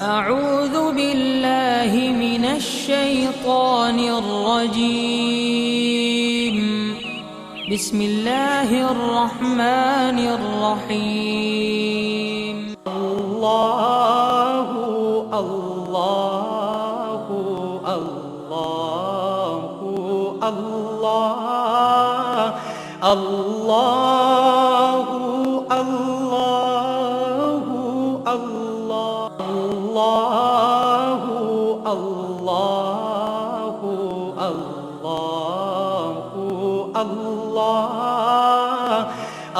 अऊज़ु बिल्लाहि मिनश्शैतानिर्रजीम। बिस्मिल्लाहिर्रहमानिर्रहीम। अल्लाहु अल्लाहु अल्लाहु अल्लाह अल्लाहु अल्लाहु अल्लाहु अल्लाहु अल्लाहु अल्लाह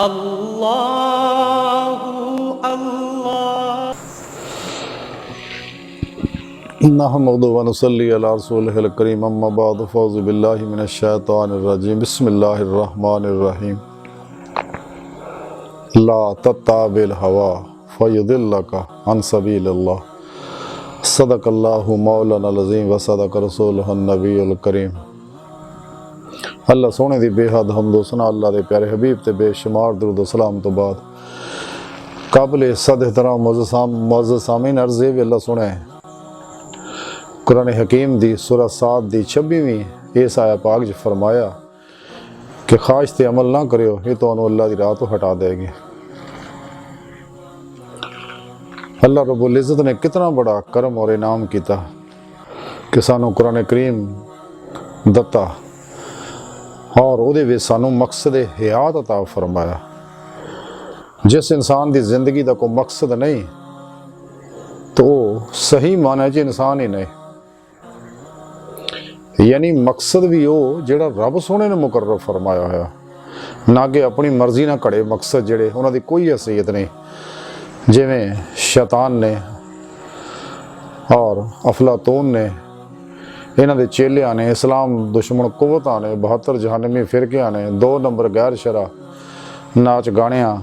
अल्लाहु अल्लाह। नहमदु व नुसल्ली अला रसूलिहिल करीम अम्मा बाद फ़ौज़ु बिल्लाहि मिनश शैतानिर रजीम बिस्मिल्लाहिर रहमानिर रहीम। ला तत्ताबिल हवा फ़युदिल्लका अन सबीलिल्लाह। सदक़ल्लाहु मौलाना अज़ीम व सदक़ रसूलुहुन नबीयुल करीम। अल्लाह सोने दी बेहद हम्दो सना अल्लाह दे प्यारे हबीब ते बेशुमार दुरूद व सलाम तो बाद काबिल सद एहतराम मुअज़्ज़ज़ सामीन अर्ज़ वे अल्लाह सोने कुरान हकीम दी सूरह साद दी 26वीं इस आया पाक च फरमाया कि ख्वाहिश ते अमल ना करियो, ये तो अल्लाह दी राह तो हटा देगी। अल्लाह रब्बुल इज़्ज़त ने कितना बड़ा करम और इनाम किया कि सानू कुरान करीम दत्ता और उहदे विच सानू मकसद हयात अता फरमाया। जिस इंसान की जिंदगी का कोई मकसद नहीं तो सही माने च इंसान ही नहीं, यानी मकसद भी वो जिहड़ा रब सोने ने मुकर्रर फरमाया है, ना कि अपनी मर्जी ना घड़े मकसद जिहड़े उन्हां दी कोई हैसियत नहीं। जिवें शैतान ने और अफलातून ने, इन्हां दे चेलियां ने, इस्लाम दुश्मन कुव्वतां ने, 72 जहन्नमी फिरकियां ने, 2 नंबर गैर शरा नाच गाणियां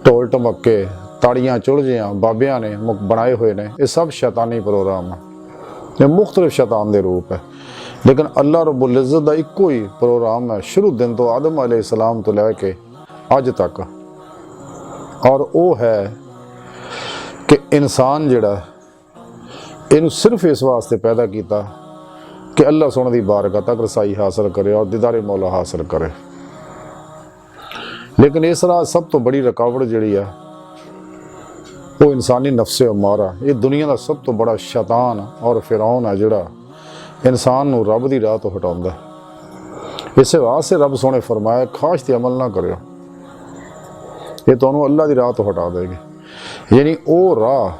ढोल ढमक्के ताड़ियां चुलजियां बाबियां ने बनाए हुए ने। ये सब शैतानी प्रोग्राम है, ये मुख्तलिफ शैतान के रूप है। लेकिन अल्लाह रब्बुल इज़्ज़त का इको ही प्रोग्राम है शुरू दिन तो आदम अलैहिस्सलाम तो लैके अज तक, और वो है कि इंसान जिहड़ा इनू सिर्फ इस वास्ते पैदा किया कि अल्लाह सोने की बारगाह तक रसाई हासिल करे और दीदारे मौला हासिल करे। लेकिन इस राह सब तो बड़ी रुकावट जिहड़ी है वो इंसानी नफ्से अमारा, ये दुनिया का सब तो बड़ा शैतान और फिरौन है जिहड़ा इंसान नू रब की राह तो हटाउंदा। इस वास्ते रब सोने फरमाया ख्वाहिश ते अमल ना करियो, ये तुहानू अल्लाह की राह तो हटा देगी। यानी वो राह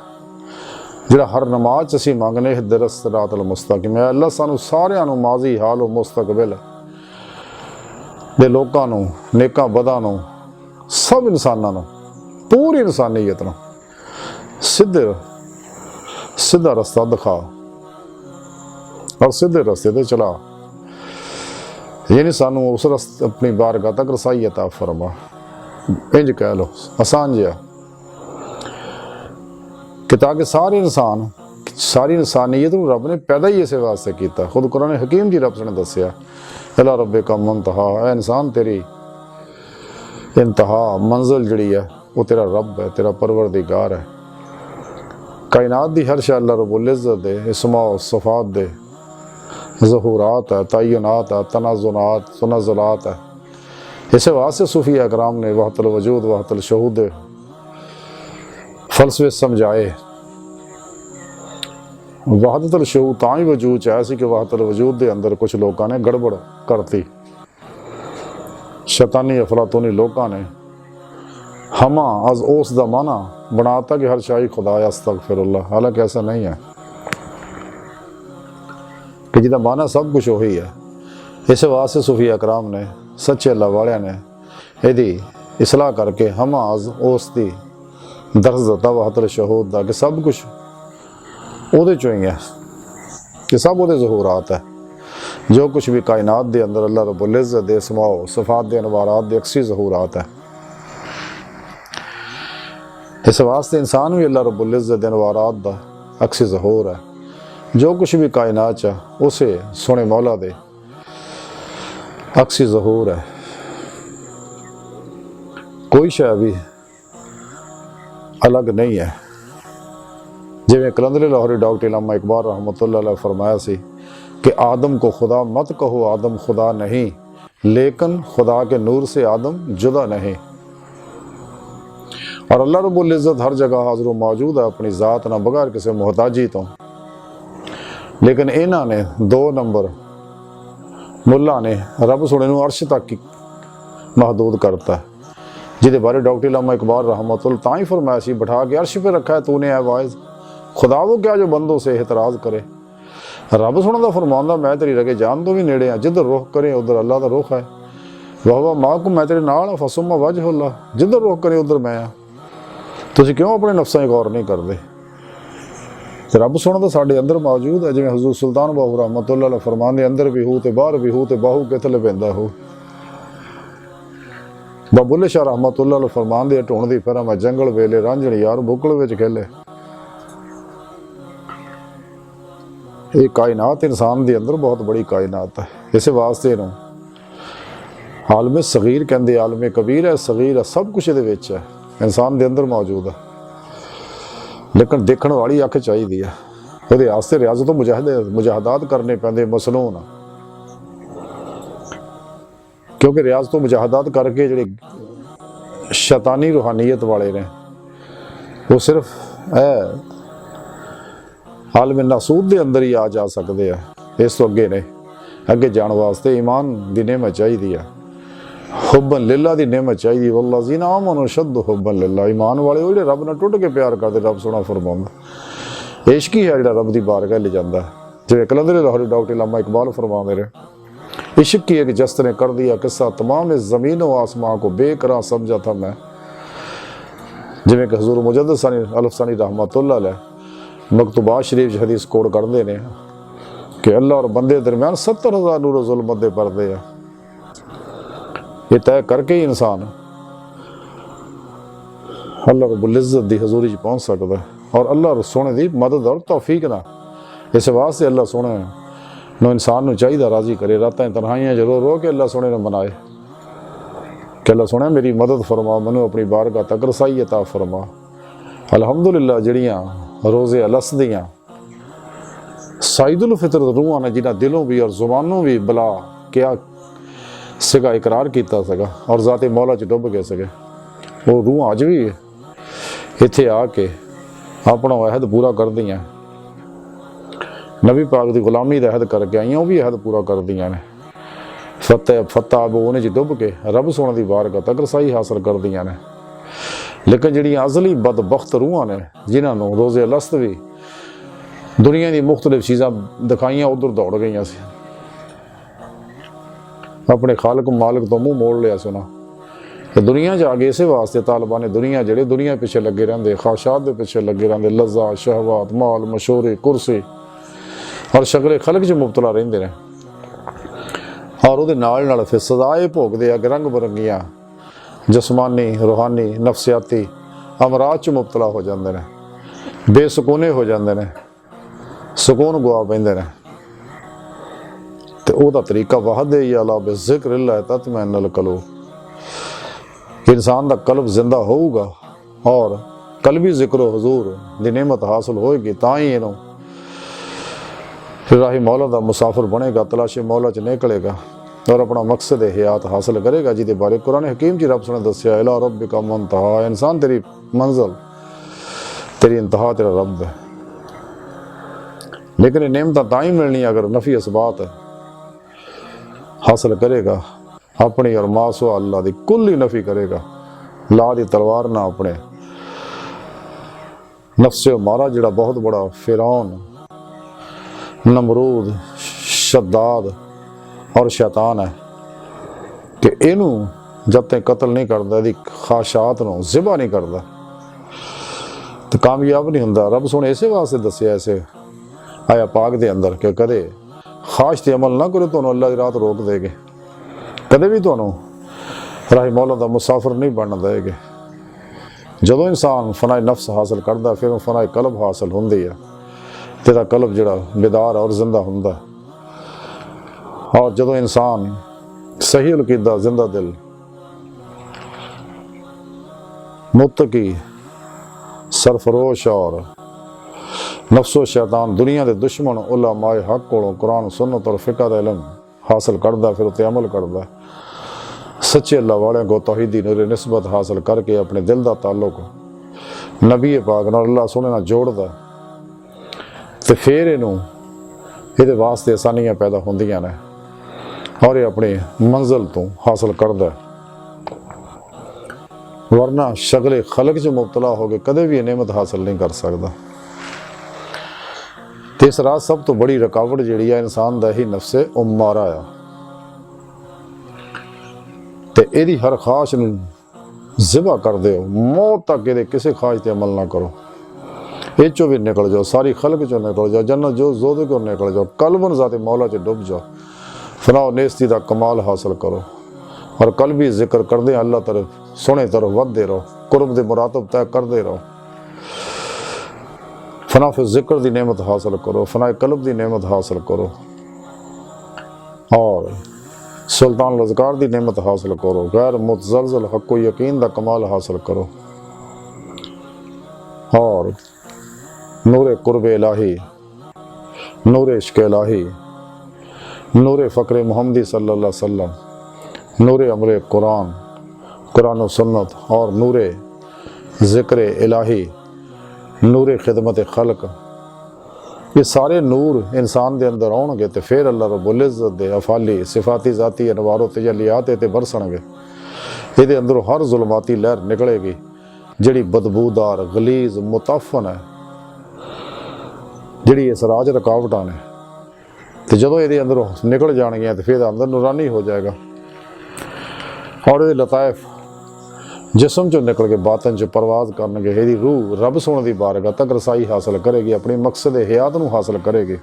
जिहड़ा हर नमाज असीं मंगने इहदिना सिरातल मुस्तकीम, अल्लाह सानू सारिआं नू माजी हाल और मुस्तकबिल दे लोकां नू, नेकां बदां नू, सब इंसानां नू, पूरी इंसानियत नू सीधा रस्ता दिखा और सीधे रस्ते ते चला। यानी सानू उस रस्ते अपनी बारगाह तक रसाई अता फरमा, इंज कह लो आसान जिहा कि ताकि सारे इंसान, सारी इंसानियत को रब ने पैदा ही इस वास्ते किया। खुद कुरान हकीम जी रब ने दसिया अला रब्बिका मुंतहा, ऐ इंसान तेरी इंतहा मंजिल जिहड़ी है वो तेरा रब है, तेरा परवरदिगार है। कायनात दी हर शै अल्लाह रब्बुल इज़्ज़त दे इस्मा और सिफात दे ज़हूरात है, तय्युनात है, तनाज़ुनात तनज़ुलात है। इस वास्ते सूफी अकराम ने वहदतुल वजूद वहदतुल शहूद फलसफे समझाए। वहदतुल शहूद तां ही वजूद च ऐसी कि वहदतुल वजूद के अंदर कुछ लोगों ने गड़बड़ करती, शैतानी अफलातूनी लोगों ने हमा अज ओस दा माना बनाता कि हर शाही खुदा अस्तगफिरुल्लाह, हालांकि ऐसा नहीं है कि जिदा माना सब कुछ वही है। इस वास्ते सूफी अकराम ने, सच्चे अल्लाह वालियां ने यदि इसलाह करके हमा अज ओस दी दर्ज दिता वहदतुल शहूद दा कि सब कुछ उहदे चों ही है, कि सब उहदे ज़हूरात है। जो कुछ भी कायनात दे अंदर अल्लाह रब्बुल इज़्ज़त दे इस्माओ सिफात दे अनवारात दे अक्सी ज़हूरात है। इस वास्ते इंसान भी अल्लाह रब्बुल इज़्ज़त दे अनवारात दा अक्सी ज़हूर है। जो कुछ भी कायनात च उसे सोने मौला दे अक्सी ज़हूर है। कोई शय भी अलग नहीं है। जिवें कलंदर लाहौरी डॉक्टर इलामा इकबाल रहमतुल्लाह अलैह फरमाया सी कि आदम को खुदा मत कहो, आदम खुदा नहीं, लेकिन खुदा के नूर से आदम जुदा नहीं। और अल्लाह रब्बुल इज़्ज़त हर जगह हाज़िर मौजूद है अपनी ज़ात ना बगैर किसी मोहताजी तो। लेकिन इन्हां ने 2 नंबर मुल्ला ने रब सोने नूं अर्श तक ही महदूद करता है, जिहदे बारे डॉक्टर इलामा इकबाल रहमतुल्लाह तां ही फरमाया सी बिठा के अर्श पे रखा है तूने है वाइज, खुदा वो क्या जो बंदों से एतराज़ करे। रब सोने का फरमांदा मैं तेरी रगे जान तो भी नेड़े हाँ, जिधर रुख करें उधर अल्लाह का रुख है। वाह माँ को मैं तेरे नाल फसुमा वजहुल्लाह, जिधर रुख करें उधर मैं हाँ। तुसीं क्यों अपने नफ्सां दी गौर नहीं करते? रब सोना तो साडे अंदर मौजूद है, जिवें हज़रत सुल्तान बाहू रहमतुल्लाह अलैह फरमांदे अंदर भी हूँ ते बाहर भी हूँ ते बाहू कितले पैंदा हो। बुल्ले शाह रहमतुल्लाह अलैह फरमांदे ढूंढदी फिरां मैं जंगल वेले रांझण यार बुकल विच खेले। ये कायनात इंसान के अंदर बहुत बड़ी कायनात है, इस वास्ते इहनूं आलम सगीर कहंदे, आलम कबीर है, सगीर है, सब कुछ इहदे विच है, इंसान के अंदर मौजूद है। लेकिन देखने वाली अख चाहिए है, वो वास्ते रियाजत मुजाहदात करने पैंदे मसनून, क्योंकि रियाजत मुजाहदात करके जिहड़े शैतानी रूहानीयत वाले ने वो सिर्फ आलम नासूद के अंदर ही आ जा सकते हैं। इस तो अगे ने अगे जाने वास्ते ईमान की नेमत चाहिए है, हुब्बन लिल्लाह की नेमत चाहिए। वल्लज़ीना आमनू अशद्दु हुब्बन लिल्लाह, ईमान वाले वो जिहड़े रब नाल टुट के प्यार करते, रब सोना फरमांदा इश्क ही है जिहड़ा रब की बारगाह ले जाता है। जिवें कलंदर लाहौरी डॉक्टर इलामा इकबाल फरमांदे रहे, इश्क की एक जस्त ने कर दिया किस्सा, तमाम इस ज़मीन व आसमां को बेकरार समझा था मैं। जिवें कि हज़ूर मुजद्दिद सानी अलफ़सानी रहमतुल्लाह अलैह मकतूबात शरीफ हदीस कोड करते हैं कि अल्लाह और बंदे दरम्यान 70,000 नूर ज़ुल्मत दे पर्दे हैं। ये तय करके ही इंसान अल्लाह रब्बुल इज़्ज़त दी हज़ूरी पहुँच सकता है, और अल्लाह सोने की मदद और तौफीक ना। इस वास्ते अल्लाह सोने नो इंसान नूं चाहिए राजी करे, रातें तन्हाइयां रो रो के अल्लाह सोने ने मनाए कि अल्लाह सोने मेरी मदद फरमा, मैनू अपनी बारगाह तक रसाई अता फरमा। अलहमदुलिल्लाह जिहड़ियां रोज़े अलस दियां सईदुल फितरत रूहां ने, जिन्हां दिलों भी और जुबानों भी बला क्या सगा इकरार किया सगा और ज़ाते मौला च डुब गए सके, वो रूहां अज भी इत्थे आके अपना अहद पूरा कर दियां, नबी पाक की गुलामी का अहद करके आईयां, वो भी अहद पूरा कर दियां ने। फतेह उन्हें च डुब के रब सोने की बारगाह तक रसाई हासिल कर दियां ने। लेकिन जिहड़ियां अज़ली बदबख्त रूहां ने, जिन्होंने रोज़े अलस्त भी दुनिया की मुख्तलिफ चीज़ां दिखाइयां, उधर दौड़ गई सी, अपने खालक मालिक तो मुँह मोड़ लिया सुना तो दुनिया च आ गए। इस वास्ते तालिबान ने दुनिया जिहड़े दुनिया पिछे लगे रहंदे, ख्वाहिशात के पिछे लगे रहंदे, लज़्ज़ात शहवात माल मशहूरी कुर्सी और शगले खलक च मुबतला रहिंदे ने, और उहदे नाल फिर सजाए भोगदे आ रंग बरंगियां जसमानी रूहानी नफसियाती अमराज च मुबतला हो जाते हैं, बेसुकूने हो जाते हैं, सुकून गुआ पैंदे ने। तो वह तरीका वाहद है अला बिज़िक्रिल्लाह तत्मइन्नुल क़ुलूब। इंसान का कल्ब जिंदा होगा और कल्बी जिक्र हुजूर दी नेमत हासिल होएगी, ताई इनू फिर राही मौला का मुसाफिर बनेगा, तलाशे मौला च निकलेगा और अपना मकसद हयात हासिल करेगा, जिदे बारे कुरान हकीम जी रब ने दसिया इला रब्बिका मुंतहा, इंसान तेरी मंजिल तेरी इंतहा तेरा रब है। लेकिन ये नेमत ताई मिलनी अगर नफी असबात हासिल करेगा, अपनी और मासवा अल्लाह की कुल ही नफी करेगा, ला दी तलवार ना अपने नफ्से मारा जिहड़ा बहुत बड़ा फिरौन नमरूद शद्दाद और शैतान है कि इनू जब तक कतल नहीं करता, यदि ख्वाहिशात नूं ज़िबा नहीं करता तो कामयाब नहीं होंदा। रब सोने इसे वास्ते दसिया ऐसे आया पाक दे अंदर कि कदे ख्वाहिश ते अमल ना करो, तुहानूं अल्लाह दी रात रोक देगे, कदे भी तुहानूं राही मौला दा मुसाफिर नहीं बनन देगे। जदों इंसान फनाए नफ्स हासिल करता फिर फनाए कल्ब हासिल होंदी है, तेरा कल्ब जिहड़ा बेदार और जिंदा हुंदा। और जदों इंसान सही अकीदा जिंदा दिल मुत्तकी सरफरोश और नफ्सो शैतान दुनिया के दुश्मन उलमाए हक कोलों कुरान सुन्नत और फिका दा इलम हासिल करदा, फिर उत्ते अमल करदा। सच्चे अल्लाह वाले को तौहीदी नूर निस्बत हासिल करके अपने दिल का ताल्लुक नबी पाक नाल अल्लाह सोहणे नाल जोड़दा, तो फिर ये वास्ते आसानियां पैदा होंदियां ने और ये अपनी मंजिल तो हासिल करदा। वरना शगले खलक च मुबतला हो गए कदे भी नेमत हासिल नहीं कर सकता। तो इस रात सब तो बड़ी रुकावट जिहड़ी है इंसान दा ही नफ्से उम्मारा आ, ते इहदी हर ख्वाहिश नूं ज़िबा कर दो, मौत तक ये किसी ख्वाहिश ते अमल ना करो। ये चो भी निकल जाओ, सारी खलक चो निकल जाओ, जन्नत जो जोदे को निकल जाओ, कलबन ज़ाते मौला च डुब जाओ, फनाओ नेस्ती का कमाल हासिल करो और कल भी जिक्र करते अल्लाह तरफ सोने तरफ वधदे रहो, कुर्ब दे मुरातब तय करते रहो। फना फिर जिक्र की नेमत हासिल करो, फना कल्ब की नेमत हासिल करो और सुल्तान लज़कार की नेमत हासिल करो, गैर मुतज़लज़ल हक़ व यकीन का कमाल हासिल करो और नूर कुर्ब इलाही, नूर इश्क़ इलाही, नूर फ़क्र मुहम्मदी सल्लल्लाहु अलैहि वसल्लम, नूर अमर कुरान, कुरान व सुन्नत और नूर ज़िक्र इलाही, नूर खिदमत खल्क, ये सारे नूर इंसान के अंदर आउणगे तो फिर अल्लाह रब्बुल इज़्ज़त दे अफ़ाली सिफाती ज़ाती अनवारो तजल्लियात ते बरसणगे। ये अंदरों हर जुल्माती लहर निकलेगी जिहड़ी बदबूदार गलीज़ मुताफन है, जिहड़ी इस राज रुकावटां ने, तो जदों ये अंदरों निकल जाएगियां तो फिर अंदर नूरानी हो जाएगा और ये लताइफ जिसम चो निकल के बातन च परवाज करनगे। यदी रूह रब सोने की बारगाह तक रसाई हासिल करेगी, अपनी मकसद हयात नूं हासिल करेगी।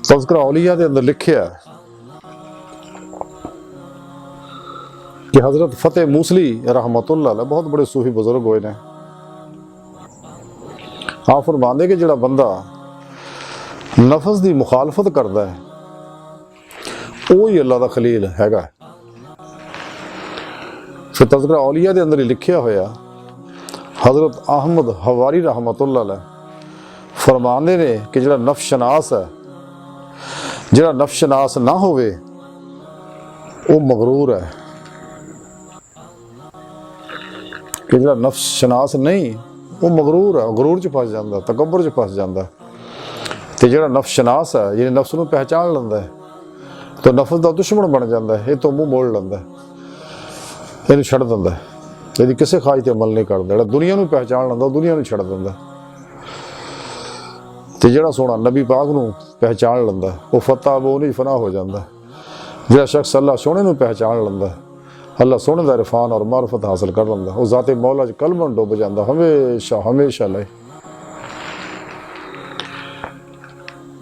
तज़किरा औलिया के अंदर लिखिया कि हज़रत फतेह मूसली रहमतुल्लाह अलैह बहुत बड़े सूफी बुजुर्ग होए ने। आप फरमांदे कि जिहड़ा बंदा नफस की मुखालफत करता है वो ही अल्लाह का खलील हैगा। फिर तज़किरा औलिया के अंदर ही लिखिया होया हज़रत अहमद हवारी रहमतुल्लाह अलैह फरमांदे ने कि जिहड़ा नफ्शनास है, जिहड़ा नफ्शनास ना होवे वो मगरूर है, कि जिहड़ा नफ्शनास नहीं वो मगरूर है, गरूर च फस जाता, तकब्बर च फस जाता। तो जिहड़ा नफ्शनास है जिहने नफ्स नूं पहचान लैंदा है तो नफ्स का दुश्मन बन जाता है, ये तो मूँह मोड़ लैंदा है, इहनूं छड्ड दिंदा है, यदि किसी ख्वाहिश ते अमल नहीं करता। जिहड़ा दुनिया नूं पहचान लैंदा वो दुनिया नूं छड्ड दिंदा। तो जिहड़ा सोहना नबी पाक नूं पहचान लैंदा वो फतह वो नहीं फना हो जाता। जिहड़ा शख्स अल्लाह सोहणे नूं पहचान लैंदा, अल्लाह सोहणे दा इरफान और मारफत हासिल कर लैंदा, वो ज़ाते मौला च कलबन डुब जाता हमेशा हमेशा लई।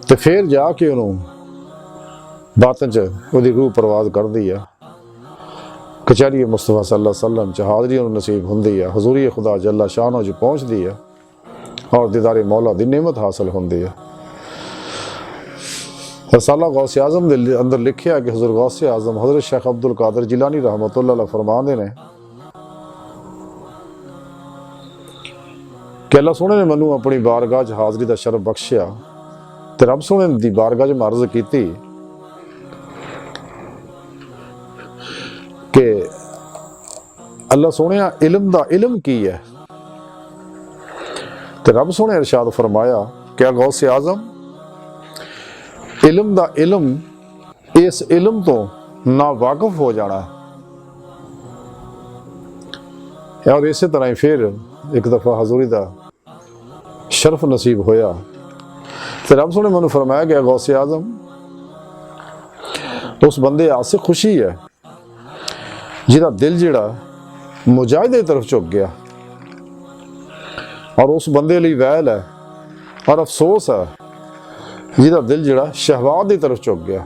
तो फिर जाके उन्होंने बातन च उहदी रूह परवाज करदी है, कचहरी मुस्तफा सल्लल्लाहु अलैहि वसल्लम च हाज़री नसीब हुंदी है, हजूरी खुदा जल्ला शानो च पहुँचती है और दीदारे मौला दी नेमत हासिल होंदी है। रसाला गौसे आज़म दे अंदर लिखिया कि हज़रत गौसे आज़म हज़रत शेख अब्दुल कादिर जिलानी रहमतुल्लाह अलैह फरमांदे ने कि अल्लाह सोहणे ने मैनू अपनी बारगाह च हाज़री दा शरफ बख्शिया ते रब सोहणे दी बारगाह च अर्ज़ कीती कि अल्लाह सोहणे इल्म दा इल्म की है। ते रब सोहणे इरशाद फरमाया कि गौसे आज़म इल्म दा इल्म, इस इल्म तो ना वाकफ हो जाना। और इस तरह ही फिर एक दफ़ा हजूरी दा शरफ नसीब होया तो रब सोहणे मैनू फरमाया कि गौसे आज़म उस बंदे आसे खुशी है जिहदा दिल जिहड़ा मुजाहिदे तरफ झुक गया, और उस बंदे लई वैल है और अफसोस है जिहदा दिल जिहड़ा शहवात की तरफ झुक गया।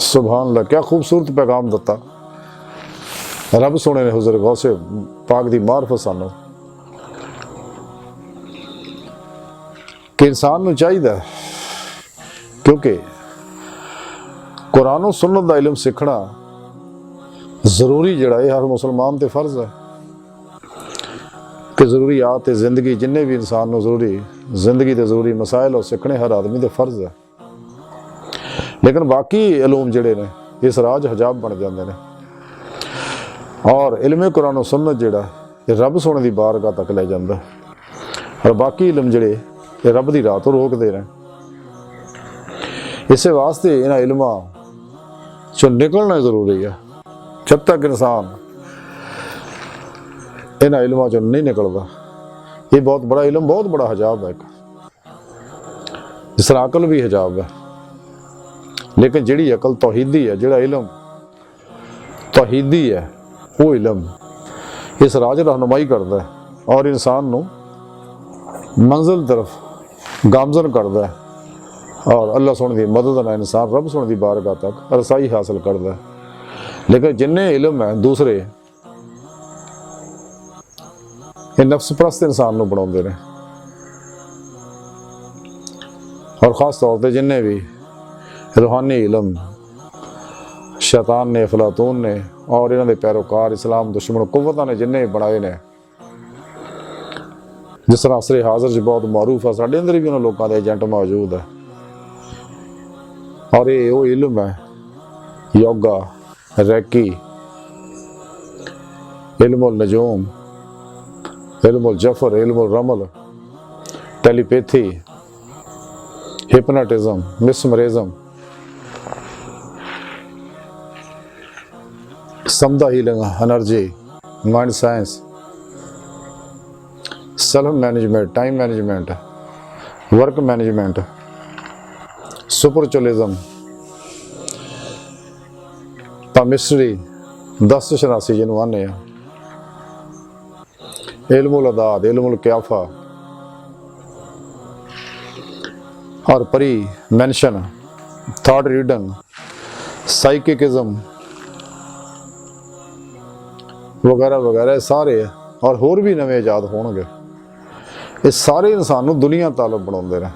सुभान अल्लाह, क्या खूबसूरत पैगाम दिता रब सोहणे ने हुज़ूर गौसे पाक दी मारफत सानू कि इंसान नूं चाहिदा क्योंकि कुरान और सुन्नत दा इल्म सीखना जरूरी जिहड़ा है हर मुसलमान ते फर्ज है। कि ज़रूरियात ज़िंदगी जिन्ने भी इंसान को ज़रूरी ज़िंदगी के ज़रूरी मसाइल और सीखने हर आदमी के फर्ज है, लेकिन बाकी इलूम जड़े ने इस राज हजाब बन जाते हैं। और इल्म कुरान और सुन्नत जिहड़ा ये रब सोने की बारगाह तक ले जाता है, और बाकी इलम जड़े ये रब की राह तो रोकते रहे। इस वास्ते इन्हां इल्मां चो निकलना जरूरी है। जब तक इंसान इन्हां इल्मां चो नहीं निकलता, ये बहुत बड़ा इल्म बहुत बड़ा हजाब है, जिस तरह अकल भी हजाब है। लेकिन जिहड़ी अकल तौहीदी है, जिहड़ा इल्म तौहीदी है, वो इल्म इस राज रहनुमाई करता है और इंसान को मंजिल तरफ गामजन करता है, और अल्लाह सोने की मदद नाल इंसान रब सोने की बारगाह तक रसाई हासिल करता है। लेकिन जिन्ने इल्म है दूसरे ये नफ्स परस्त इंसान को बनाते हैं, और ख़ास तौर पर जिन्ने भी रूहानी इल्म शैतान ने, अफलातून ने और इन्होंने पैरोकार इस्लाम दुश्मन कुव्वतां ने जिन्ने बनाए ने, जिस तरह असरे हाज़र च बहुत मारूफ है, साढ़े अंदर भी उन्होंने लोगों के एजेंट मौजूद है। और ये वो इल्म है योगा, रैकी, इल्मुल नजूम, इल्मुल जफर, इल्मुल रमल, टेलीपैथी, हिप्नोटिज्म, मिसमरिज्म, समदा healing, energy, mind science, self management, time management, work management, spiritualism, palmistry, 10 शनासी जिन्हों आने, इल्मुल अदाद, इल्मुल क्याफा और परी मेंशन, थॉट रीडिंग, साइकिकिज्म वगैरह वगैरह सारे और होर भी नवे ईजाद होणगे। ये सारे इंसान को दुनिया तालब बनाते हैं।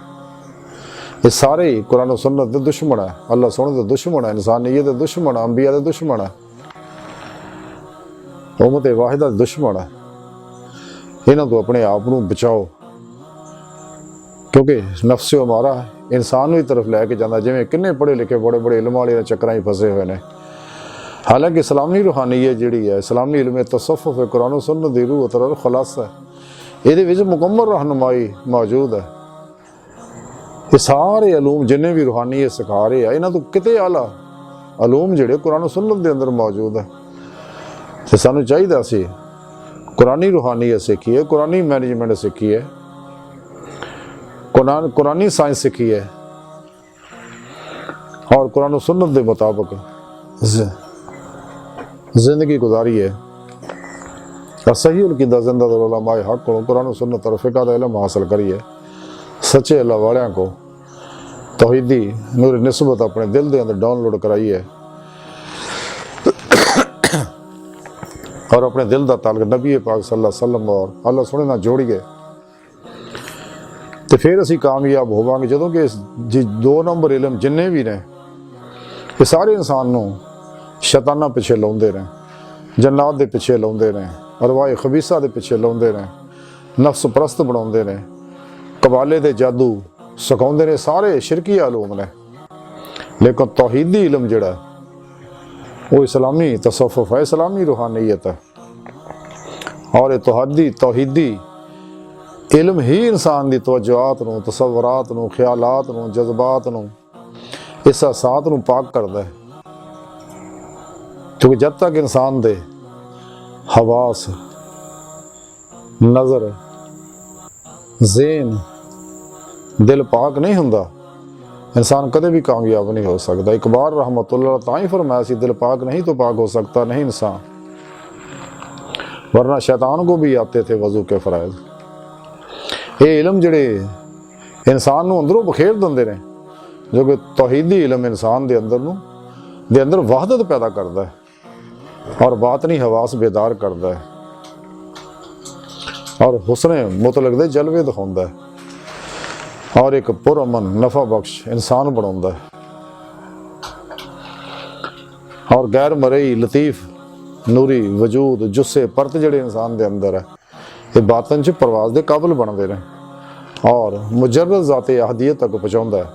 ये सारे ही कुरान और सुन्नत के दुश्मन है, अल्लाह सोने के दुश्मन है, इंसानियत के दुश्मन है, अंबिया के दुश्मन है, उम्मत वाहिदा के दुश्मन है। इन्हों तो अपने आप को बचाओ, क्योंकि नफ्स हमारा इंसान की तरफ लैके जाता, जिमें किन्ने पढ़े लिखे बड़े बड़े इल्म वाले चक्कर फसे हुए हैं। हालांकि इस्लामी रूहानीयत जिहड़ी है, इस्लामी इल्म तसव्वुफ है, कुरान और सुन्नत दी रूह तरह खुलासा है, ये मुकम्मल रहनुमाई मौजूद है। ये सारे अलूम जिन्हें भी रूहानीयत सिखा रहे हैं, इन्हों तो किते आला अलूम जिहड़े कुरान और सुन्नत के अंदर मौजूद है। तो सानू चाहिए असी कुरानी रूहानीयत सीखिए, कुरानी मैनेजमेंट सीखिए, कुरानी साइंस सीखिए और कुरान और सुन्नत के मुताबिक जिंदगी गुजारिए। और सही उलकीदा जिंदा उलमाए हक को कुरान और सुन्नत और फिक़ह का इल्म हासिल करिए। सच्चे अल्लाह वालियां को तौहीदी नूर निस्बत अपने दिल के अंदर डाउनलोड कराइए और अपने दिल का ताल्लुक नबी पाक सल्लल्लाहु अलैहि वसल्लम और अल्लाह सोने नाल जोड़िए, तो फिर असी कामयाब होवांगे। जदों कि जी 2 नंबर इल्म जिन्ने भी ने ये सारे इंसान को शैताना पिछे लाउंदे ने, जन्नात के पिछे लाउंदे ने, अरवाए खबीसा के पिछे लाउंदे ने, नफ्स परस्त बनाउंदे ने, कबाले दे जादू सिखाउंदे ने, सारे शिरकी आलूम ने। लेकिन तौहीदी इल्म जिहड़ा वो इस्लामी तसव्वुफ है, इस्लामी रूहानीयत है, और ये तौहीदी इल्म ही इंसान की तवज्जुआत नूं, तसव्वुरात नूं, ख्यालात नूं, जज्बात नूं, एहसासात नूं पाक करता है। क्योंकि जब तक इंसान दे हवास, नज़र, ज़हन, दिल पाक नहीं हुंदा, इंसान कदे भी कामयाब नहीं हो सकता। इकबाल रहमतुल्लाह तां ही फरमाया सी, दिल पाक नहीं तो पाक हो सकता नहीं इंसान, वरना शैतान को भी आते थे वजू के फ़राइज़। ये इल्म जिहड़े इंसान को अंदरों बखेर देंदे ने, जो कि तौहीदी इल्म इंसान के अंदर वहदत पैदा करता है और बातनी हवास बेदार करता है और हुस्ने मुतलक दे जलवे दिखाता है और एक पुरअमन नफा बख्श इंसान बनाता है। और गैर मरई लतीफ़ नूरी वजूद जुस्से परत जिहड़े इंसान के अंदर है, ਇਹ ਬਾਤਨ 'ਚ ਪ੍ਰਵਾਜ਼ ਦੇ ਕਾਬਲ ਬਣਦੇ ਨੇ ਔਰ ਮੁਜਰਦ ਜ਼ਾਤੇ ਅਹਦੀਅਤ ਤੱਕ ਪਹੁੰਚਾਉਂਦਾ ਹੈ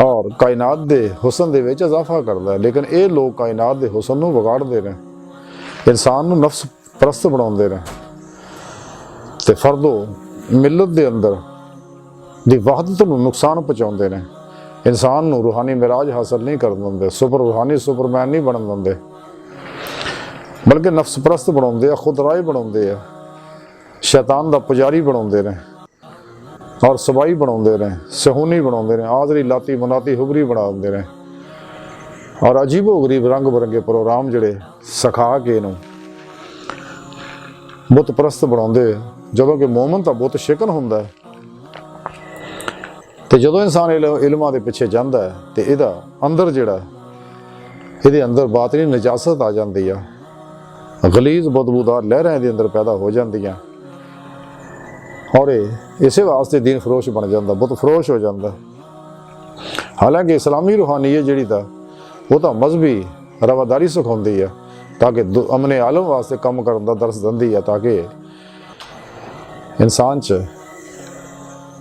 ਔਰ ਕਾਇਨਾਤ ਦੇ ਹੁਸਨ ਦੇ ਵਿੱਚ ਇਜ਼ਾਫਾ ਕਰਦਾ ਹੈ। ਲੇਕਿਨ ਇਹ ਲੋਕ ਕਾਇਨਾਤ ਦੇ ਹੁਸਨ ਨੂੰ ਵਿਗਾੜਦੇ ਨੇ, ਇਨਸਾਨ ਨੂੰ ਨਫਸ ਪ੍ਰਸਤ ਬਣਾਉਂਦੇ ਨੇ ਤੇ ਫਰਦੋ ਮਿਲਤ ਦੇ ਅੰਦਰ ਦੀ ਵਹਦਤ ਨੂੰ ਨੁਕਸਾਨ ਪਹੁੰਚਾਉਂਦੇ ਨੇ। ਇਨਸਾਨ ਨੂੰ ਰੂਹਾਨੀ ਮਿਰਾਜ ਹਾਸਲ ਨਹੀਂ ਕਰਨ ਦਿੰਦੇ, ਰੂਹਾਨੀ ਸੁਪਰਮੈਨ ਨਹੀਂ ਬਣਨ ਦਿੰਦੇ, ਬਲਕਿ ਨਫਸ ਪ੍ਰਸਤ ਬਣਾਉਂਦੇ ਆ, ਖੁਦ ਰਾਏ ਬਣਾਉਂਦੇ ਆ, ਸ਼ੈਤਾਨ ਦਾ ਪੁਜਾਰੀ ਬਣਾਉਂਦੇ ਨੇ ਔਰ ਸਬਾਈ ਬਣਾਉਂਦੇ ਨੇ, ਸਹੂਨੀ ਬਣਾਉਂਦੇ ਨੇ, ਆਜ਼ਰੀ ਲਾਤੀ ਮਨਾਤੀ ਹੁਬਰੀ ਬਣਾ ਦਿੰਦੇ ਨੇ ਔਰ ਅਜੀਬੋ ਗਰੀਬ ਰੰਗ ਬਰੰਗੇ ਪ੍ਰੋਗਰਾਮ ਜਿਹੜੇ ਸਿਖਾ ਕੇ ਇਹਨੂੰ ਬੁੱਤ ਪ੍ਰਸਤ ਬਣਾਉਂਦੇ। ਜਦੋਂ ਕਿ ਮੂਮਨ ਤਾਂ ਬੁੱਤ ਸ਼ਿਕਨ ਹੁੰਦਾ ਹੈ ਤੇ ਜਦੋਂ ਇਨਸਾਨ ਇਲਮਾਂ ਦੇ ਪਿੱਛੇ ਜਾਂਦਾ ਹੈ ਤੇ ਇਹਦਾ ਅੰਦਰ ਜਿਹੜਾ ਇਹਦੇ ਅੰਦਰ ਬਾਤਨੀ ਨਜਾਸਤ ਆ ਜਾਂਦੀ ਆ, ਗਲੀਜ਼ ਬਦਬੂਦਾਰ ਲਹਿਰਾਂ ਦੇ ਅੰਦਰ ਪੈਦਾ ਹੋ ਜਾਂਦੀਆਂ ਔਰ ਇਹ ਇਸੇ ਵਾਸਤੇ ਦੀਨ ਫਰੋਸ਼ ਬਣ ਜਾਂਦਾ, ਬੁੱਤ ਫਰੋਸ਼ ਹੋ ਜਾਂਦਾ। ਹਾਲਾਂਕਿ ਇਸਲਾਮੀ ਰੂਹਾਨੀਅਤ ਜਿਹੜੀ ਤਾਂ ਉਹ ਤਾਂ ਮਜ਼ਹਬੀ ਰਵਾਦਾਰੀ ਸਿਖਾਉਂਦੀ ਆ ਤਾਂ ਕਿ ਅਮਨੇ ਆਲਮ ਵਾਸਤੇ ਕੰਮ ਕਰਨ ਦਾ ਦਰਸ ਦਿੰਦੀ ਆ ਤਾਂ ਕਿ ਇਨਸਾਨ 'ਚ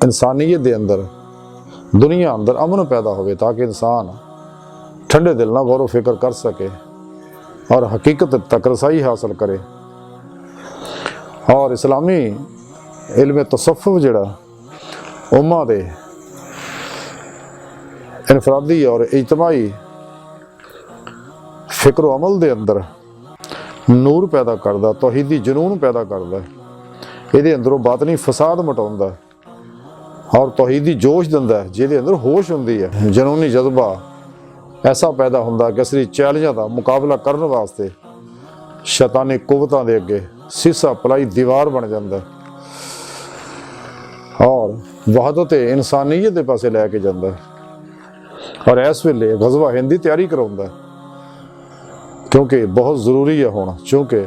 ਇਨਸਾਨੀਅਤ ਦੇ ਅੰਦਰ ਦੁਨੀਆ ਅੰਦਰ ਅਮਨ ਪੈਦਾ ਹੋਵੇ ਤਾਂ ਕਿ ਇਨਸਾਨ ਠੰਡੇ ਦਿਲ ਨਾਲ ਗੌਰ ਫਿਕਰ ਕਰ ਸਕੇ ਔਰ ਹਕੀਕਤ ਤੱਕ ਰਸਾਈ ਹਾਸਲ करे। और इस्लामी इल्म तसव्वुफ जिहड़ा उम्मा दे इनफरादी और इज्तमाई फिक्र अमल दे अंदर नूर पैदा करदा, तौहीदी जनून पैदा करदा, इहदे अंदरों बातनी फसाद मटाउंदा और तौहीदी जोश दिंदा, जिहदे अंदर होश हुंदी है, जनूनी जज्बा ऐसा पैदा हुंदा कि असली चैलेंजां दा मुकाबला करन वास्ते शैतानी कुवतां दे अगे सीसा पलाई दीवार बन जाता और वहदत इंसानियत के पासे लैके जाता और इस वेले गज़वा हिंद की तैयारी कराउंदा क्योंकि बहुत ज़रूरी है होना, क्योंकि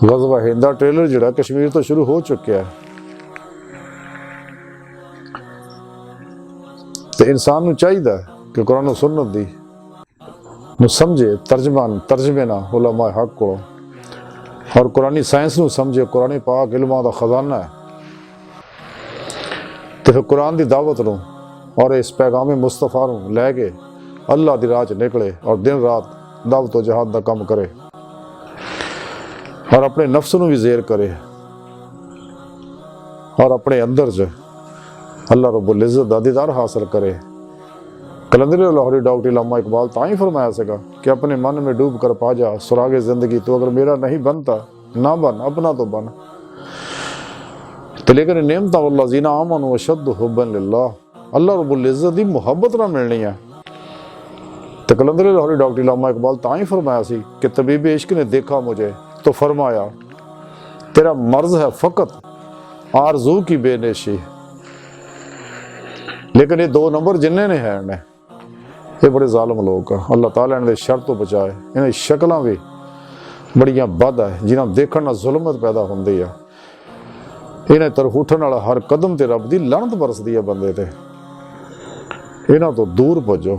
गज़वा हिंद का ट्रेलर जिहड़ा कश्मीर तो शुरू हो चुका है तो इंसान नूं चाहीदा कि कुरान और सुन्नत दी नूं समझे, तर्जमे ना उलमा हक को और कुरानी साइंस नूं समझे, कुरानी पाक इल्मां दा खजाना है तो फिर कुरान की दावत नूं और इस पैगाम मुस्तफा नूं लैके अल्लाह दी राह च निकले और दिन रात दावत और जहाद दा काम करे और अपने नफ्स नूं भी ज़ेर करे और अपने अंदर च अल्लाह रब्बुल इज़्ज़त दा दीदार हासिल करे। कलंदर लाहौरी डॉक्टर अल्लामा इकबाल ता ही फरमाया सका कि अपने मन में डूब कर पा जा सुरागे ज़िंदगी, तो अगर मेरा नहीं बनता ना बन, अपना तो बन। तो लेकिन नेमत वल्लज़ीना आमनू अशद्दु हुब्बन लिल्लाह, अल्लाह रब्बुल इज़्ज़त दी मुहब्बत ना मिलनी है। तो कलंदर लाहौरी डॉक्टर अल्लामा इकबाल ता ही फरमाया सी कि तबीब इश्क ने देखा मुझे तो फरमाया तेरा मर्ज है फ़कत आरज़ू की बेनेशी। लेकिन ये दो नंबर जिन्ने ने है ने ये बड़े जालिम लोग आ, अल्लाह ताला इन्हें शर तो बचाए। इन्हें शक्लां भी बड़ियां बद है जिन्हें देखने नाल जुल्मत पैदा होंदी है, इन्हें तरफ उठन वाला हर कदम ते रब दी लानत बरसदी है बंदे ते, इन्हां तो दूर भजो।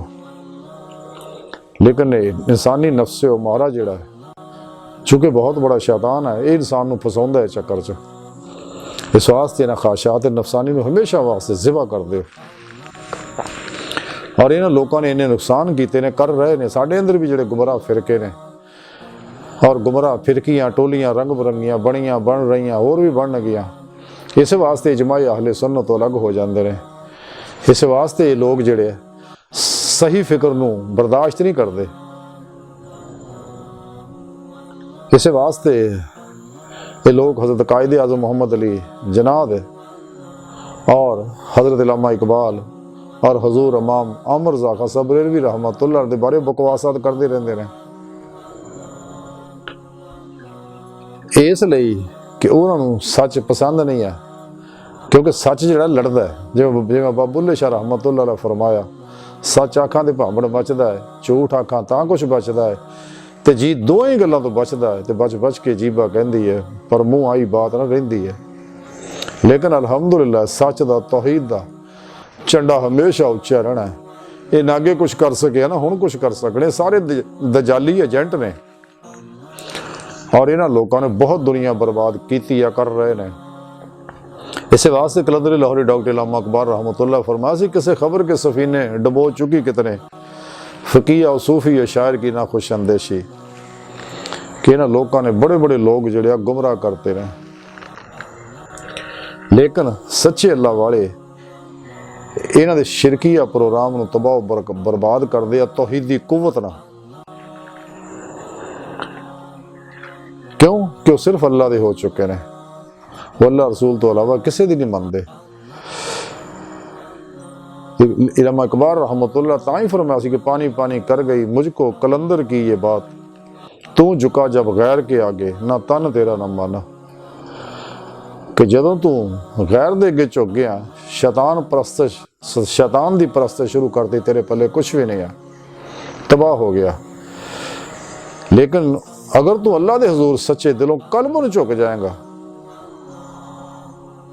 लेकिन इंसानी नफ्से मारा जिहड़ा है चूँकि बहुत बड़ा शैतान है, ये इंसान नूं फसाउंदा है चक्कर च। इस वास्ते इन्हां ख्वाहिशात नफसानी नूं हमेशा वास्ते ज़िबा कर दे और इन्होंने लोगों ने इन्हें नुकसान किए ने कर रहे हैं। साढ़े अंदर भी जोड़े गुमराह फिरके ने और गुमराह फिरकियाँ टोलियाँ रंग बरंगियाँ बनियाँ बन रही होर भी बन गई। इस वास्ते इजमाई अहले सुन्नत तो अलग हो जाते हैं। इस वास्ते ये लोग जोड़े सही फिक्र नूं बर्दाश्त नहीं करते। इस वास्ते ये लोग हज़रत कायदे आज़म मोहम्मद अली जनाद और हज़रत अल्लामा इकबाल और हजूर इमाम अमर रज़ा खां बरेलवी रहमतुल्लाह दे बारे बकवासात करते रहते हैं, इसलिए कि उन्होंने सच पसंद नहीं है, क्योंकि सच जिहड़ा लड़दा है। जिवें बाबा बुल्ले शाह रहमतुल्लाह ने फरमाया सच आखां ते भांबड़ बचदा है, झूठ आखां तां कुछ बचदा है, तो जी दो ही गल्लां तो बचदा है, तो बच के जीबा कहंदी है पर मूँह आई बात ना रहिंदी है। लेकिन अलहमदुलिल्लाह सच दा तौहीद दा झंडा हमेशा उच्चा रहना है। ये ना अगे कुछ कर सके ना हुण कुछ कर सकने, सारे दजाली एजेंट ने और इन्हां लोगों ने बहुत दुनिया बर्बाद की या कर रहे हैं। इस वास्ते कलंदर लाहौरी डॉक्टर अल्लामा इकबाल रहमतुल्लाह फरमाया सी, किसी खबर के सफीने डबो चुकी कितने फकीह और सूफी और शायर की ना खुश अंदेशी कि इन्हां लोगों ने बड़े बड़े लोग जिहड़े गुमराह करते रहे, लेकिन सच्चे अल्लाह वाले इन्हां दे शिरकीया प्रोग्राम नूं तबाह बर्बाद करदे आ तौहीदी कुव्वत नाल। क्यों कि वो सिर्फ अल्लाह दे हो चुके ने, वो अल्लाह रसूल तो अलावा किसी दी नहीं मानते। अल्लामा इकबाल रहमतुल्लाह तां ही फरमाया सी कि पानी पानी कर गई मुझको कलंदर की ये बात, तू झुका जब गैर के आगे ना तन तेरा ना मन। कि जदों तू गैर दे अगे झुक गया, शैतान दी परस्तिश शुरू करती, तेरे पल्ले कुछ भी नहीं है, तबाह हो गया। लेकिन अगर तू अल्लाह दे हुजूर सच्चे दिलों कल्ब में झुक जाएगा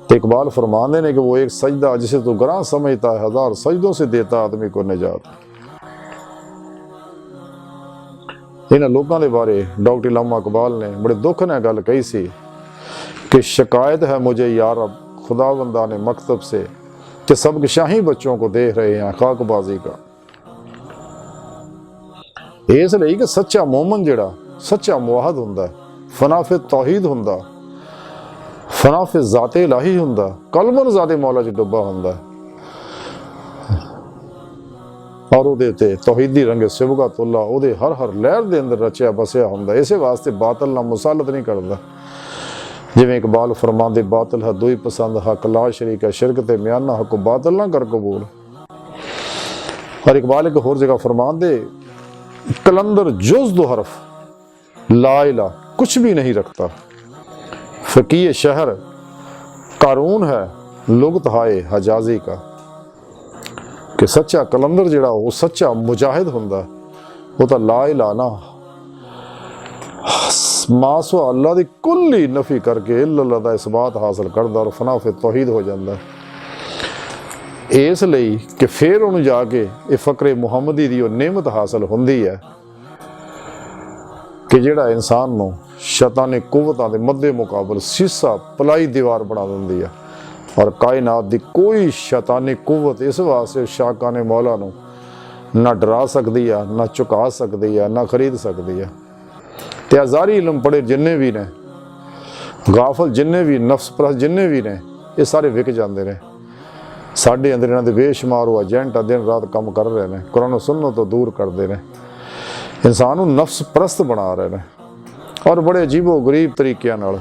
तो इकबाल फरमाते हैं कि वो एक सजदा जिसे तू ग्रां समझता है, 1000 सजदों से देता आदमी को निजात। इन्हां लोगों के बारे डॉक्टर अल्लामा इकबाल ने बड़े दुख ने गल कही सी कि शिकायत है मुझे यार अब खुदावंदा ने मकतब से कि सब शाही बच्चों को देख रहे हैं खाकबाजी का। इसलिए कि सच्चा मोमन जिहड़ा सच्चा मुआहद हुंदा, फनाफे तौहीद हुंदा, फनाफे ज़ाते इलाही हुंदा, कलमन ज़ाते मौला च डुब्बा हुंदा और उहदे ते तौहीदी रंगे सिबगतुल्ला उहदे हर हर लहर दे अंदर रचिया बसिया हुंदा। इसे वास्ते बातल नाल मुसालत नहीं करदा। जिवें इकबाल फरमांदे बातल है दुई पसंद, हक ला शरीक है, शिरक ते म्याना हक बातल ना कर कबूल। और इकबाल एक होर जगह फरमांदे कलंदर जुज़ दो हरफ ला इला कुछ भी नहीं रखता, फकीह शहर कारून है लुगत हाय हजाजी का। कि सच्चा कलंदर जिहड़ा वो सच्चा मुजाहिद हुंदा, वो तो ला इला ना मासो अल्लाह दी कुल्ली नफी करके इल्लल्लाह दा इसबात हासिल करदा और फनाफे तौहीद हो जाता। इसलिए कि फिर उन्हें जाके ये फकरे मुहम्मदी दी नेमत हासिल हुंदी है कि जिहड़ा इंसान नूं शैतानी कुव्वतां दे मद्दे मुकाबल सीसा पलाई दीवार बना दिंदी है। और कायनात दी कोई शैतानी कुव्वत इस वास्ते शाकाने मौला नूं ना डरा सकती है, ना झुका सकती है, ना खरीद सकती है। ते हज़ारी इलम पढ़े जिन्ने भी ने, गाफल जिन्ने भी, नफ्स परस्त जिन्ने भी ने, ये सारे विक जाते हैं। साढ़े अंदर इन्हां दे बेशुमार वो एजेंट दिन रात काम कर रहे हैं, कुरान सुन्नत तो दूर करते हैं, इंसान को नफ्स परस्त बना रहे हैं और बड़े अजीबो गरीब तरीके नाल।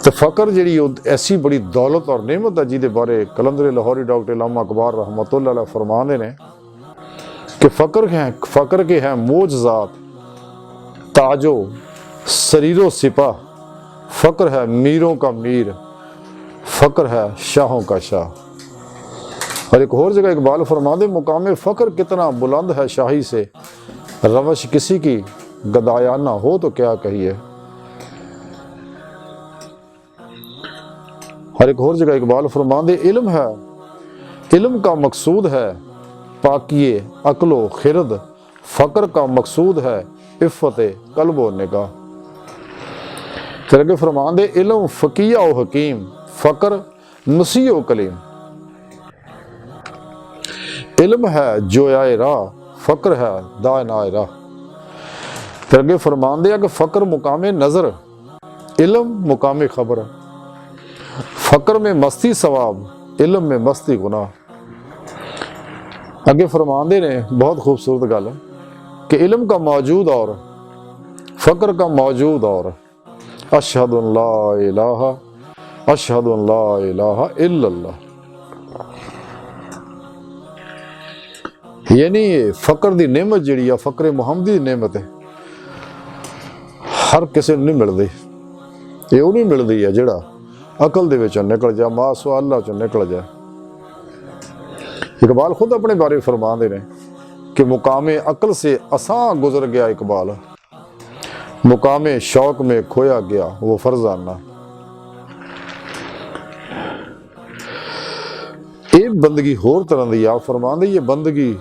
तो फ़कर जी ऐसी बड़ी दौलत और नेमत है जिहदे बारे कलंदर लाहौरी डॉक्टर अल्लामा इकबाल रहमतुल्लाह अलैह फरमाते हैं कि फ़कर के हैं मोजज़ात ताजो शरीरो सिपा, फ़कर है मीरों का मीर, फ़कर है शाहों का शाह। और एक और जगह इकबाल फरमाते मुकाम फ़कर कितना बुलंद है शाही से, रवश किसी की गदायाना हो तो क्या कहिए। और एक और जगह इकबाल फरमाते इल्म है, इल्म का मकसूद है पाकिए अक्लो खिरद, फ़कर का मकसूद है इफ़्फ़त कल्बो निगाह। फिर फरमाते इल्म फ़कीया व हकीम, फ़कर नसीओ कलीम। इल्म है जोयाए राह, फ़कर है दानाए राह। फिर फरमाते कि फ़कर मुकामे नज़र, इल्म मुकामे खबर। फ़कर में मस्ती सवाब, इल्म में मस्ती गुनाह। अगे फरमाते ने बहुत खूबसूरत गल कि इल्म का मौजूद और फ़कर का मौजूद और, अशहदु अल्ला इलाहा अशहदु अल्ला इलाहा इल्लल्लाह। यानी फ़कर दी नेमत जिहड़ी आ फ़कर मुहम्मदी दी नेमत है, हर किसी नूं नहीं मिलदी। ये नहीं मिलदी है जिहड़ा अकल दे विचों निकल जाए, मासो अल्लाह चों निकल जाए। इकबाल खुद अपने बारे फरमाते हैं कि मुकामे अकल से असां गुजर गया इकबाल, मुकामे शौक में खोया गया वो फरजाना। ये बंदगी होर तरह की आप फरमाते, ये बंदगी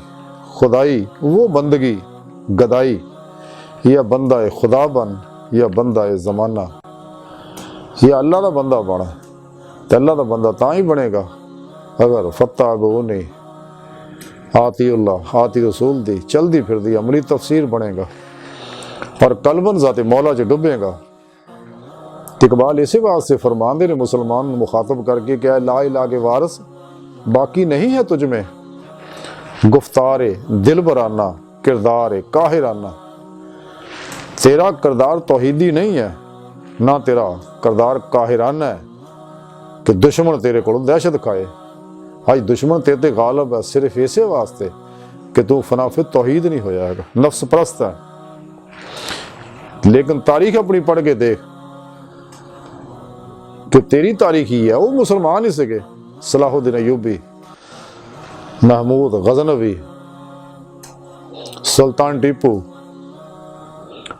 खुदाई वो बंदगी गदाई, या बंदा खुदा बन या बंदा है ज़माना, या अल्लाह का बंदा बन। तो अल्लाह का बंदा तां ही बनेगा अगर फत्ता गो नहीं आती अल्लाह आती रसूल दी चलती फिर दी अमली तफसीर बनेगा और कलबन ज़ाते मौला च डुबेगा। इकबाल इसी वास्ते फरमांदे ने मुसलमान मुखातब करके क्या ला इला के वारस बाकी नहीं है तुझ में, गुफ्तारे दिल बराना किरदार काहिराना। तेरा किरदार तौहीदी नहीं है ना तेरा किरदार काहिराना है कि दुश्मन तेरे को दहशत खाए। आज दुश्मन तेरे गालब है सिर्फ इसे वास्ते कि तू फनाफिद तौहीद नहीं होया है, नफ्स परस्त है। लेकिन तारीख अपनी पढ़ के देख कि तेरी तारीख ही है, वो मुसलमान ही सके। सलाहुद्दीन अय्यूबी, महमूद गजनवी, सुल्तान टीपू,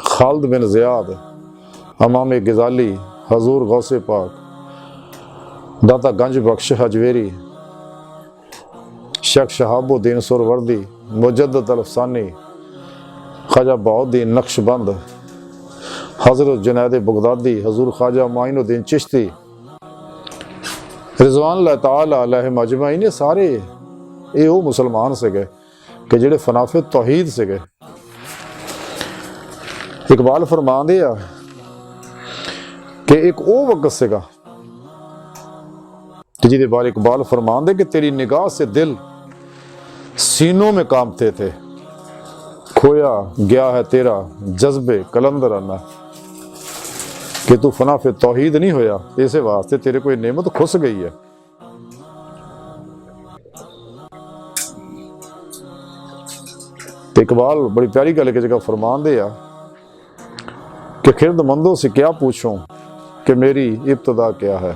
खालिद बिन ज़ियाद, इमाम गजाली, हजूर गौसे पाक, दाता गंज बख्श हजवेरी, शेख शहाबुद्दीन सुरवर्दी, मुजद्दद अल-अफसानी, ख्वाजा बहाउद्दीन नक्शबंद, हजरत जुनैद बगदादी, हजूर ख्वाजा माइनुद्दीन चिश्ती, रिजवानुल्लाह ताला अलैहिम अजमईन, ये सारे ये वो मुसलमान से गए कि जेड़े फनाफिद तौहीद से गए। इकबाल फरमांदे आ कि एक वो वक्त सेगा जिहदे बारे इकबाल फरमांदे कि तेरी निगाह से दिल सीनों में कांपते थे, खोया गया है तेरा जज्बे कलंदराना। कि तू फनाफिद तौहीद नहीं होया, इसे वास्ते तेरे कोई नेमत खुस गई है। इकबाल बड़ी प्यारी गल की जगह फरमांदे आ कि खिरदमंदों से क्या पूछूं कि मेरी इब्तदा क्या है,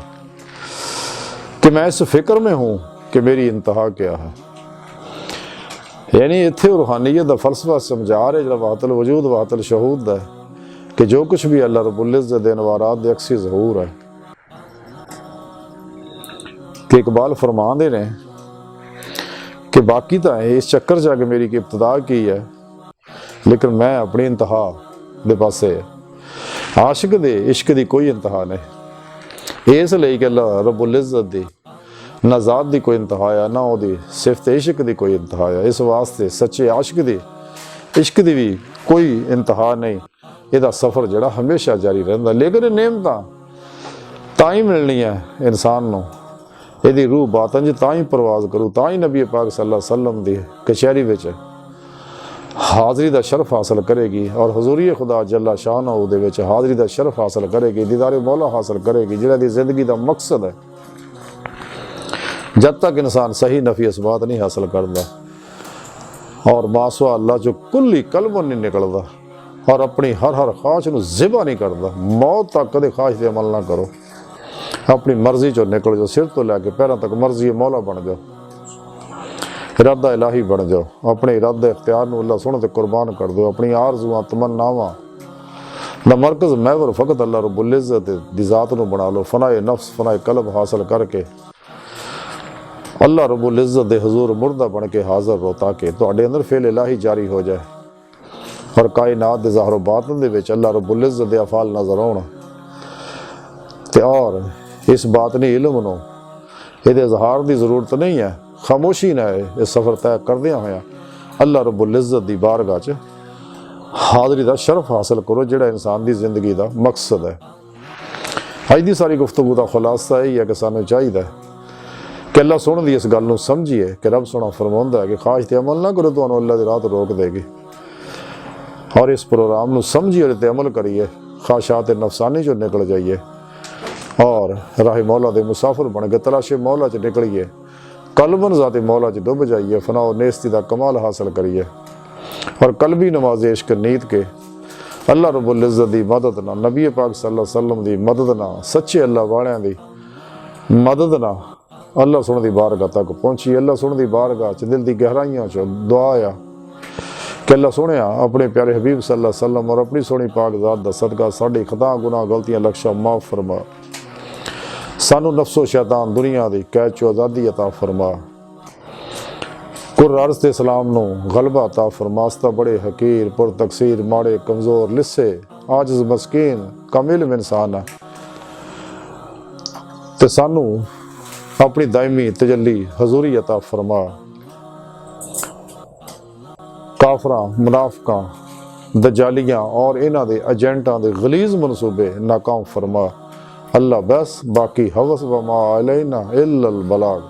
कि मैं इस फिक्र में हूं कि मेरी इंतहा क्या है। यानी इत्थे रूहानियत दा फलसफा समझा रहे जो वातल वजूद वातल शहूद है कि जो कुछ भी अल्लाह रब्बुल इज़्ज़त दे नवारात दे अक्सी ज़हूर है। कि इकबाल फरमांदे ने कि बाकी तो है इस चक्कर जाके मेरी की इब्तदा की है, लेकिन मैं अपनी इंतहा दे पासे आशिक दे इश्क दी कोई इंतहा नहीं। इसलिए कि अल्लाह रब्बुल इज़्ज़त दी ना ज़ात दी कोई इंतहा है ना ओदी सिफत इश्क दी कोई इंतहा है। इस वास्ते सच्चे आशिक दी इश्क दी भी कोई इंतहा नहीं, ਇਹਦਾ सफ़र ਜਿਹੜਾ हमेशा जारी रहता। लेकिन नेमतां तां ही मिलनी है इंसान नूं, ਇਹਦੀ रूह बातन च तां ही परवाज करूँ, तां ही नबी पाक सल्लल्लाहु अलैहि वसल्लम दी कचहरी विच हाज़री दा शरफ हासिल करेगी और हजूरी खुदा जल्ला शानहू दे विच हाज़री दा शरफ हासिल करेगी, दीदारे मौला हासिल करेगी, जिहड़ा दी जिंदगी दा मकसद है। जब तक इंसान सही नफी इसबात नहीं हासिल करता और मासवा अल्लाह जो कुल्ली कलबन नहीं निकलता और अपनी हर हर ख्वाहिश नूं ज़िबा नहीं करता, मौत तक कदे ख्वाहिश ते अमल ना करो, अपनी मर्जी चो निकल जाओ, सिर तो लैके पैरों तक मर्जी मौला बन जाओ, इरादा इलाही बन जाओ, अपने इरादे इख्तियार नूं अल्लाह सोहणे ते कुर्बान कर दो। अपनी आरज़ुआं तमन्नावां दा मरकज़ महवर फ़कत अल्लाह रब्बुल इज़्ज़त दी ज़ात नूं बना लो। फ़नाए नफ्स फ़नाए कल्ब हासिल करके अल्लाह रब्बुल इज़्ज़त दे हुज़ूर मुर्दा बन के हाज़र हो, ताकि तुहाडे अंदर फ़ेल इलाही जारी हो जाए और कायनात दे ज़ाहिर बातिन दे विच अल्लाह रब्बुल इज़्ज़त दे अफ़ाल नज़र आउण ते और इस बात ने इल्म नूं इहदे इज़हार दी ज़रूरत नहीं है। खामोशी ना है इस सफ़र तय करदियां होया अल्लाह रब्बुल इज़्ज़त दी बारगाह च हाज़री दा शरफ हासिल करो, जिहड़ा इंसान दी ज़िंदगी दा मकसद है। अज दी सारी गुफ्तगू दा खुलासा यही है कि सानूं चाहिदा कि अल्लाह सोहणे दी इस गल नूं समझिए कि रब सोहना फरमाउंदा है कि ख्वाहिश ते अमल ना करो, तुहानूं अल्लाह दी राह तो रोक देगी। और इस प्रोग्राम नूं समझिए और ते अमल करिए, ख्वाहिशात नफसानी चो निकल जाइए और राह मौला दे मुसाफिर बन के तलाशे मौला च निकलिए, कलबन ज़ाते मौला च डुब जाइए, फना और नेस्ती दा कमाल हासिल करिए और कल्बी नमाज़ इश्क नीत के अल्लाह रब्बुल इज़्ज़त दी मदद ना, नबी पाक सल्लल्लाहु अलैहि वसल्लम दी मदद ना, सच्चे अल्लाह वालियां दी मदद ना अल्लाह सोहणे दी बारगाह तक पहुंची। अल्लाह सोहणे दी बारगाह च दिल दी गहराइयां च दुआ आ कि अल्लाह सोहणे अपने प्यारे हबीब सल्लल्लाहु अलैहि वसल्लम और अपनी सोहनी पाक ज़ात दा सदका साडी खता गुनाह गलतियां लक्शा माफ़ फरमा, सानू नफ्सो शैतान दुनिया दी कैद चो आज़ादी अता फरमा, कुर अर्ज़ ते सलाम नूं गलबा अता फरमास्ता बड़े हकीर पुर तकसीर माड़े कमज़ोर लिस्से आजिज़ मस्कीन कम इल्म इंसान है। ते सानू अपनी दायमी तजल्ली हजूरी अता फरमा, काफरां मुनाफिकां दजालियां और इन्हां दे एजेंटां दे गलीज मनसूबे नाकाम फरमा। अल्लाह बस बाकी हवस व मा अलैना इल्लल बलाग।